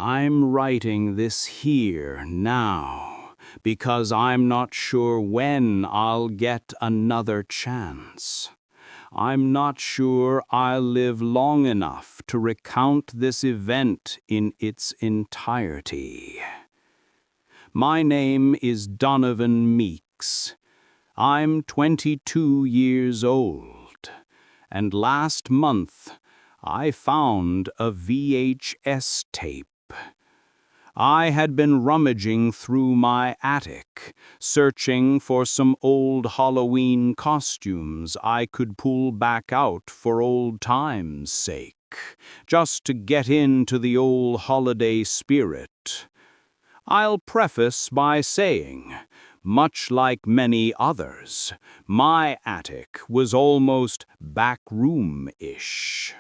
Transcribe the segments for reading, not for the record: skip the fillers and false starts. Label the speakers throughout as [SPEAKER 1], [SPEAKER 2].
[SPEAKER 1] I'm writing this here now because I'm not sure when I'll get another chance. I'm not sure I'll live long enough to recount this event in its entirety. My name is Donovan Meeks. I'm 22 years old, and last month I found a VHS tape. I had been rummaging through my attic, searching for some old Halloween costumes I could pull back out for old times' sake, just to get into the old holiday spirit. I'll preface by saying, much like many others, my attic was almost backroom-ish.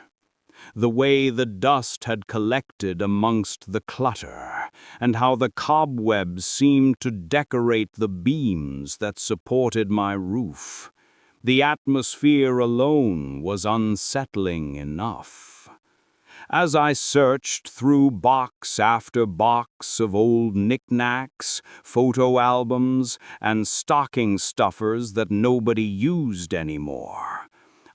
[SPEAKER 1] The way the dust had collected amongst the clutter, and how the cobwebs seemed to decorate the beams that supported my roof. The atmosphere alone was unsettling enough. As I searched through box after box of old knickknacks, photo albums, and stocking stuffers that nobody used anymore,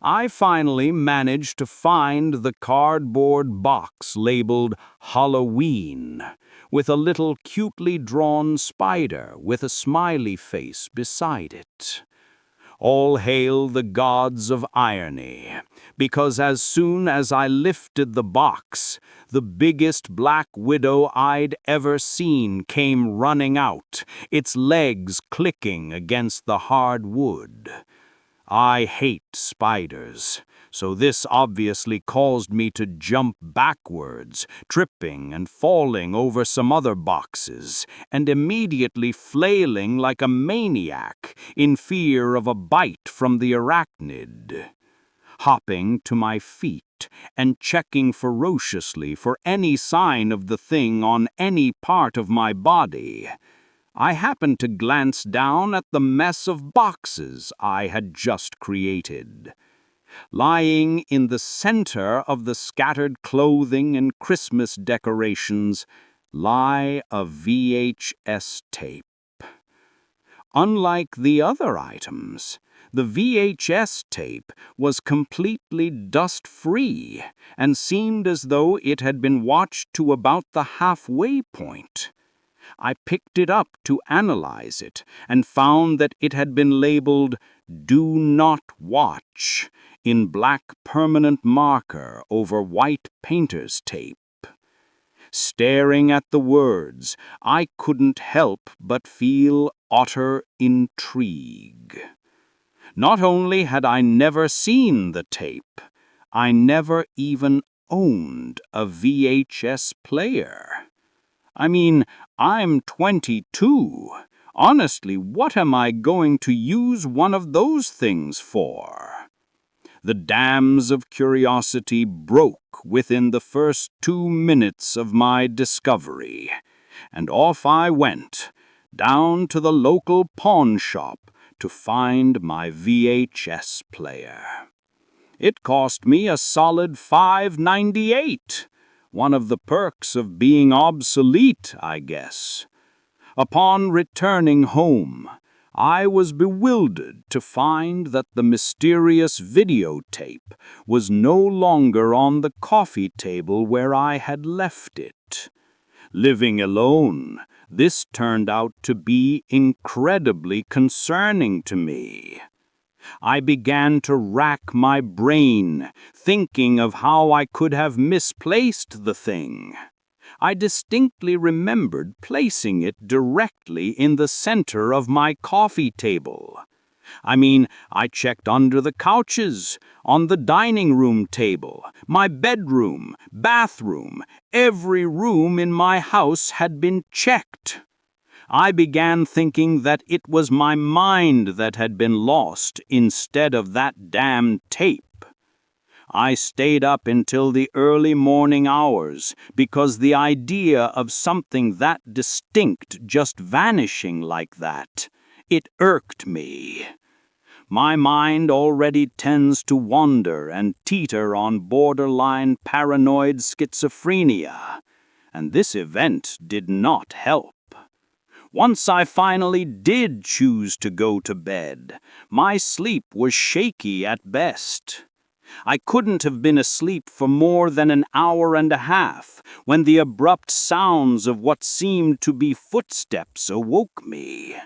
[SPEAKER 1] I finally managed to find the cardboard box labeled Halloween, with a little cutely drawn spider with a smiley face beside it. All hail the gods of irony, because as soon as I lifted the box, the biggest black widow I'd ever seen came running out, its legs clicking against the hard wood. I hate spiders, so this obviously caused me to jump backwards, tripping and falling over some other boxes, and immediately flailing like a maniac in fear of a bite from the arachnid. Hopping to my feet and checking ferociously for any sign of the thing on any part of my body, I happened to glance down at the mess of boxes I had just created. Lying in the center of the scattered clothing and Christmas decorations lie a VHS tape. Unlike the other items, the VHS tape was completely dust-free and seemed as though it had been watched to about the halfway point. I picked it up to analyze it and found that it had been labeled "Do Not Watch" in black permanent marker over white painter's tape. Staring at the words, I couldn't help but feel utter intrigue. Not only had I never seen the tape, I never even owned a VHS player. I mean, I'm 22. Honestly, what am I going to use one of those things for? The dams of curiosity broke within the first 2 minutes of my discovery, and off I went, down to the local pawn shop to find my VHS player. It cost me a solid $5.98. One of the perks of being obsolete, I guess. Upon returning home, I was bewildered to find that the mysterious videotape was no longer on the coffee table where I had left it. Living alone, this turned out to be incredibly concerning to me. I began to rack my brain, thinking of how I could have misplaced the thing. I distinctly remembered placing it directly in the center of my coffee table. I checked under the couches, on the dining room table, my bedroom, bathroom, every room in my house had been checked. I began thinking that it was my mind that had been lost instead of that damned tape. I stayed up until the early morning hours because the idea of something that distinct just vanishing like that, it irked me. My mind already tends to wander and teeter on borderline paranoid schizophrenia, and this event did not help. Once I finally did choose to go to bed, my sleep was shaky at best. I couldn't have been asleep for more than an hour and a half when the abrupt sounds of what seemed to be footsteps awoke me.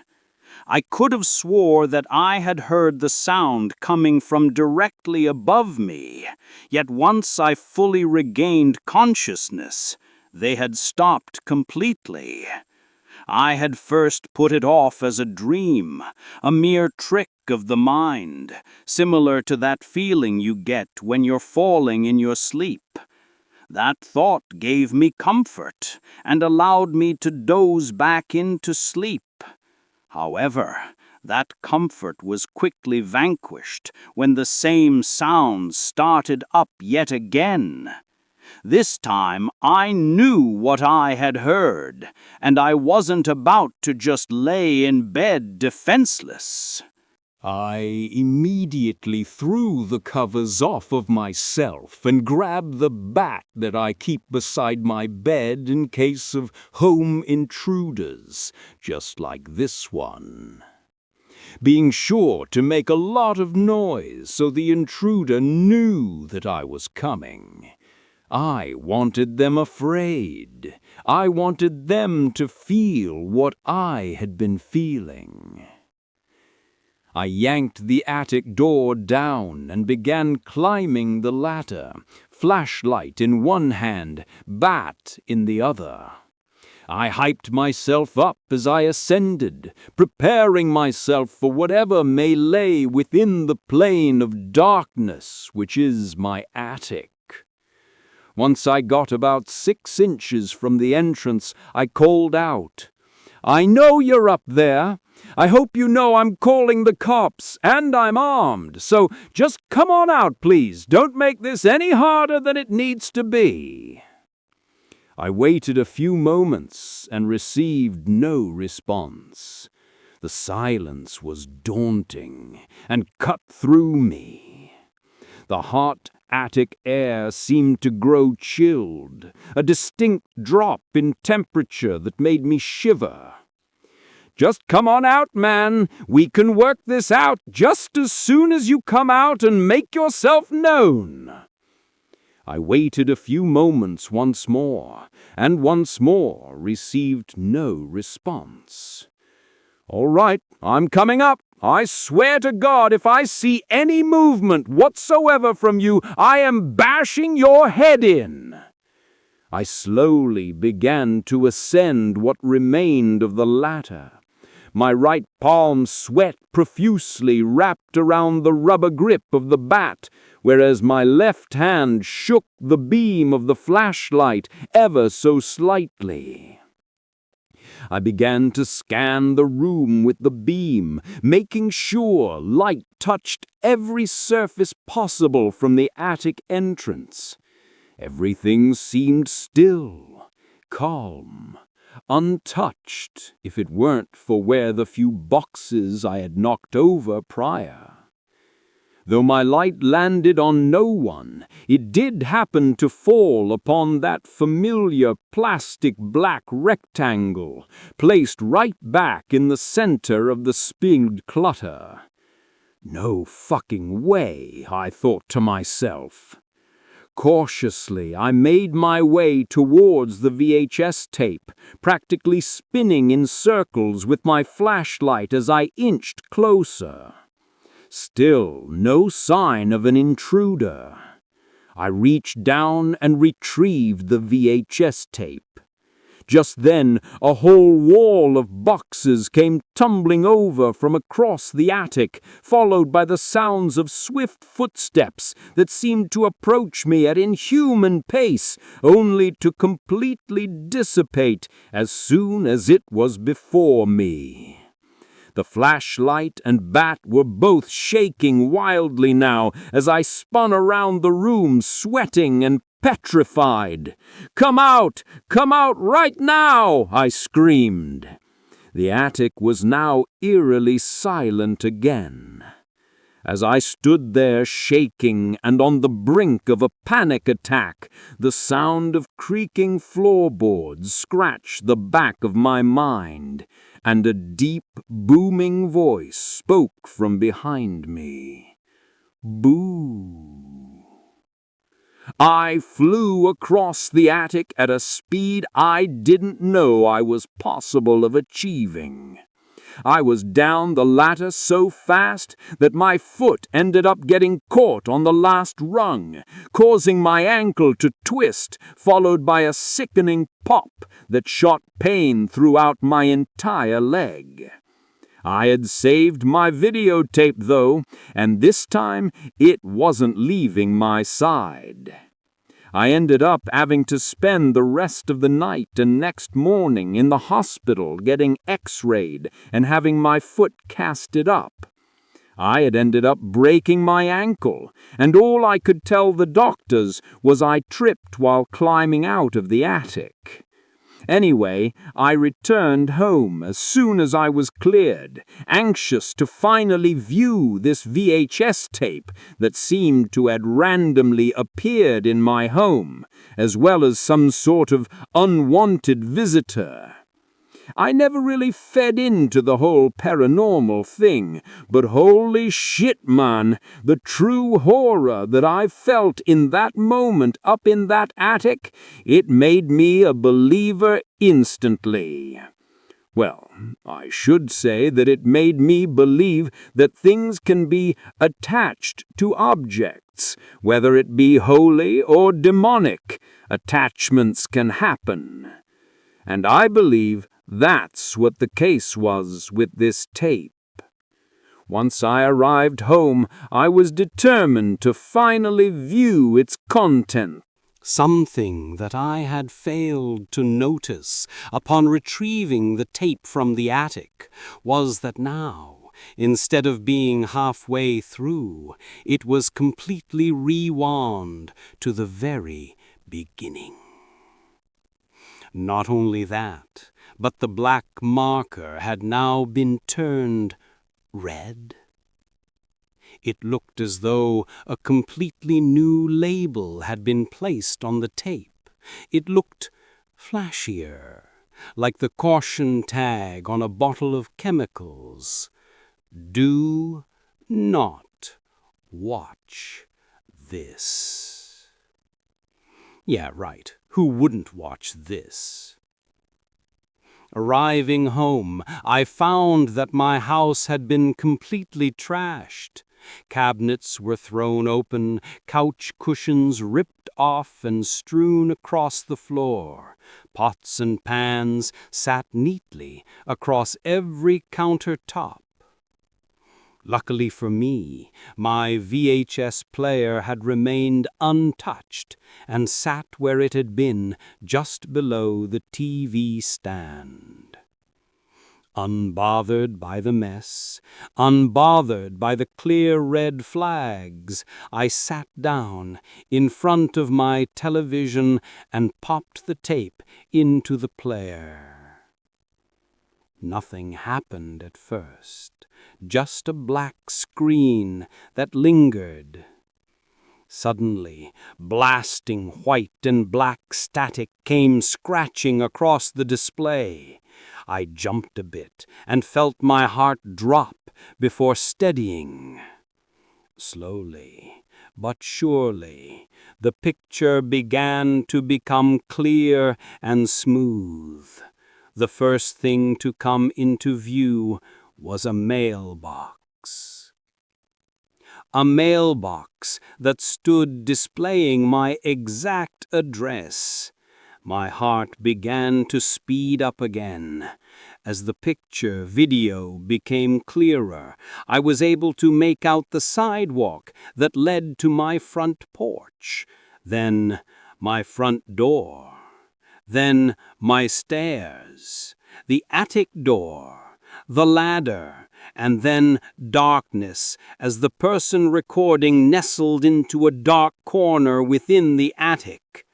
[SPEAKER 1] I could have swore that I had heard the sound coming from directly above me, yet once I fully regained consciousness, they had stopped completely. I had first put it off as a dream, a mere trick of the mind, similar to that feeling you get when you're falling in your sleep. That thought gave me comfort and allowed me to doze back into sleep. However, that comfort was quickly vanquished when the same sounds started up yet again. This time I knew what I had heard, and I wasn't about to just lay in bed defenseless.
[SPEAKER 2] I immediately threw the covers off of myself and grabbed the bat that I keep beside my bed in case of home intruders, just like this one. Being sure to make a lot of noise so the intruder knew that I was coming. I wanted them afraid. I wanted them to feel what I had been feeling. I yanked the attic door down and began climbing the ladder, flashlight in one hand, bat in the other. I hyped myself up as I ascended, preparing myself for whatever may lay within the plane of darkness, which is my attic. Once I got about 6 inches from the entrance, I called out, "I know you're up there. I hope you know I'm calling the cops, and I'm armed, so just come on out, please. Don't make this any harder than it needs to be." I waited a few moments and received no response. The silence was daunting and cut through me. The hot attic air seemed to grow chilled, a distinct drop in temperature that made me shiver. "Just come on out, man. We can work this out just as soon as you come out and make yourself known." I waited a few moments once more, and once more received no response. "All right, I'm coming up. I swear to God, if I see any movement whatsoever from you, I am bashing your head in." I slowly began to ascend what remained of the ladder. My right palm sweat profusely wrapped around the rubber grip of the bat, whereas my left hand shook the beam of the flashlight ever so slightly. I began to scan the room with the beam, making sure light touched every surface possible from the attic entrance. Everything seemed still, calm, untouched, if it weren't for where the few boxes I had knocked over prior. Though my light landed on no one, it did happen to fall upon that familiar plastic black rectangle, placed right back in the center of the spilled clutter. No fucking way, I thought to myself. Cautiously, I made my way towards the VHS tape, practically spinning in circles with my flashlight as I inched closer. Still no sign of an intruder. I reached down and retrieved the VHS tape. Just then, a whole wall of boxes came tumbling over from across the attic, followed by the sounds of swift footsteps that seemed to approach me at inhuman pace, only to completely dissipate as soon as it was before me. The flashlight and bat were both shaking wildly now as I spun around the room, sweating and petrified. Come out right now!" I screamed. The attic was now eerily silent again. As I stood there shaking and on the brink of a panic attack, the sound of creaking floorboards scratched the back of my mind, and a deep, booming voice spoke from behind me. Boo. I flew across the attic at a speed I didn't know I was possible of achieving. I was down the ladder so fast that my foot ended up getting caught on the last rung, causing my ankle to twist, followed by a sickening pop that shot pain throughout my entire leg. I had saved my videotape, though, and this time it wasn't leaving my side. I ended up having to spend the rest of the night and next morning in the hospital getting x-rayed and having my foot casted up. I had ended up breaking my ankle, and all I could tell the doctors was I tripped while climbing out of the attic. Anyway, I returned home as soon as I was cleared, anxious to finally view this VHS tape that seemed to have randomly appeared in my home, as well as some sort of unwanted visitor. I never really fed into the whole paranormal thing, but holy shit, man, the true horror that I felt in that moment up in that attic, it made me a believer instantly. Well, I should say that it made me believe that things can be attached to objects, whether it be holy or demonic. Attachments can happen. And I believe that's what the case was with this tape. Once I arrived home, I was determined to finally view its content.
[SPEAKER 1] Something that I had failed to notice upon retrieving the tape from the attic was that now, instead of being halfway through, it was completely rewound to the very beginning. Not only that, but the black marker had now been turned red. It looked as though a completely new label had been placed on the tape. It looked flashier, like the caution tag on a bottle of chemicals. Do not watch this. Yeah, right. Who wouldn't watch this? Arriving home, I found that my house had been completely trashed. Cabinets were thrown open, couch cushions ripped off and strewn across the floor. Pots and pans sat neatly across every countertop. Luckily for me, my VHS player had remained untouched and sat where it had been, just below the TV stand. Unbothered by the mess, unbothered by the clear red flags, I sat down in front of my television and popped the tape into the player. Nothing happened at first, just a black screen that lingered. Suddenly, blasting white and black static came scratching across the display. I jumped a bit and felt my heart drop before steadying. Slowly, but surely, the picture began to become clear and smooth. The first thing to come into view was a mailbox. A mailbox that stood displaying my exact address. My heart began to speed up again. As the picture video became clearer, I was able to make out the sidewalk that led to my front porch, then my front door, then my stairs, the attic door, the ladder, and then darkness as the person recording nestled into a dark corner within the attic.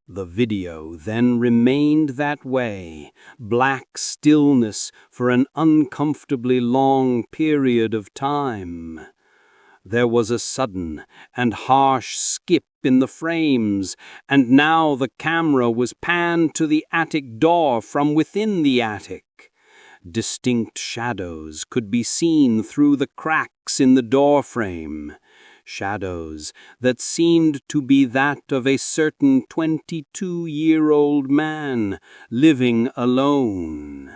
[SPEAKER 1] The video then remained that way, black stillness for an uncomfortably long period of time. There was a sudden and harsh skip in the frames, and now the camera was panned to the attic door from within the attic. Distinct shadows could be seen through the cracks in the doorframe. Shadows that seemed to be that of a certain 22-year-old man living alone.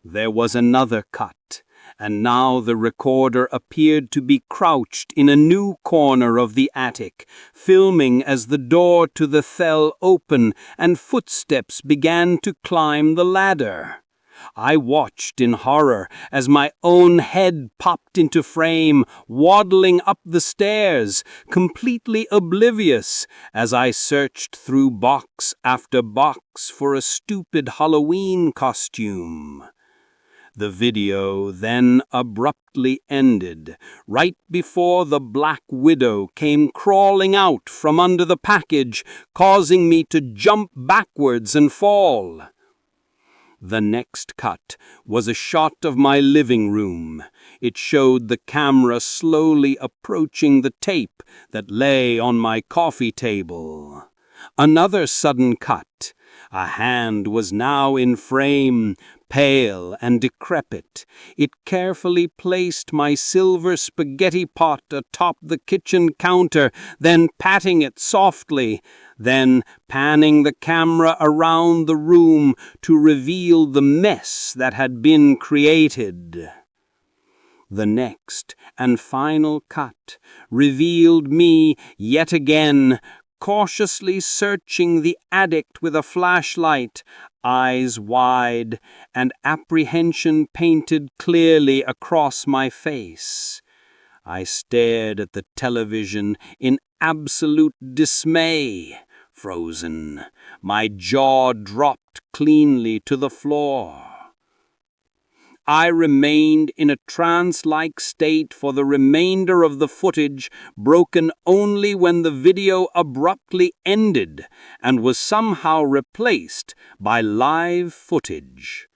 [SPEAKER 1] There was another cut, and now the recorder appeared to be crouched in a new corner of the attic, filming as the door to the cell opened and footsteps began to climb the ladder. I watched in horror as my own head popped into frame, waddling up the stairs, completely oblivious, as I searched through box after box for a stupid Halloween costume. The video then abruptly ended, right before the Black Widow came crawling out from under the package, causing me to jump backwards and fall. The next cut was a shot of my living room. It showed the camera slowly approaching the tape that lay on my coffee table. Another sudden cut. A hand was now in frame, pale and decrepit. It carefully placed my silver spaghetti pot atop the kitchen counter, then patting it softly, then panning the camera around the room to reveal the mess that had been created. The next and final cut revealed me yet again, cautiously searching the attic with a flashlight, eyes wide and apprehension painted clearly across my face. I stared at the television in absolute dismay, frozen. My jaw dropped cleanly to the floor. I remained in a trance-like state for the remainder of the footage, broken only when the video abruptly ended and was somehow replaced by live footage.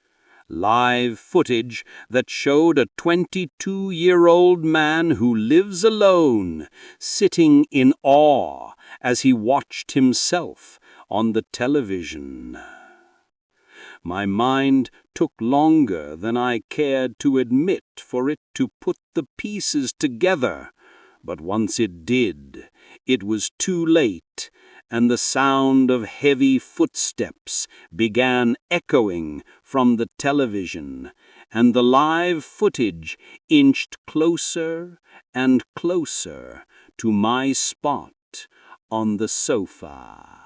[SPEAKER 1] Live footage that showed a 22-year-old man who lives alone, sitting in awe as he watched himself on the television. My mind took longer than I cared to admit for it to put the pieces together, but once it did, it was too late, and the sound of heavy footsteps began echoing from the television, and the live footage inched closer and closer to my spot on the sofa.